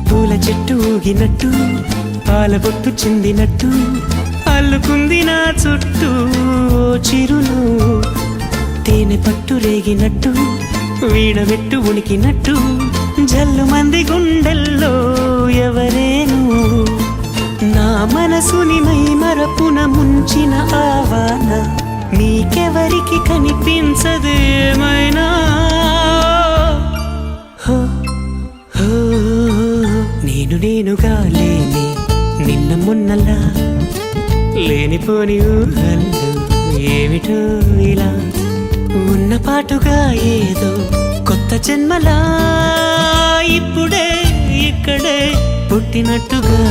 పూల చెట్టు ఊగినట్టు పాల బొట్టు చిందినట్టు అల్లుకుంది నా చుట్టూ చిరును తేనె పట్టు రేగినట్టు వీడబెట్టు ఉనికినట్టు జల్లు మంది గుండెల్లో ఎవరేను నా మనసుని మై మరపున ముంచిన ఆవాన నీకెవరికి కనిపించదు ఏమైనా నేనుగా లేని నిన్న మొన్నలా లేనిపోని ఊహల్లో ఏమిటో ఇలా ఉన్న పాటుగా ఏదో కొత్త జన్మలా ఇప్పుడే ఇక్కడే పుట్టినట్టుగా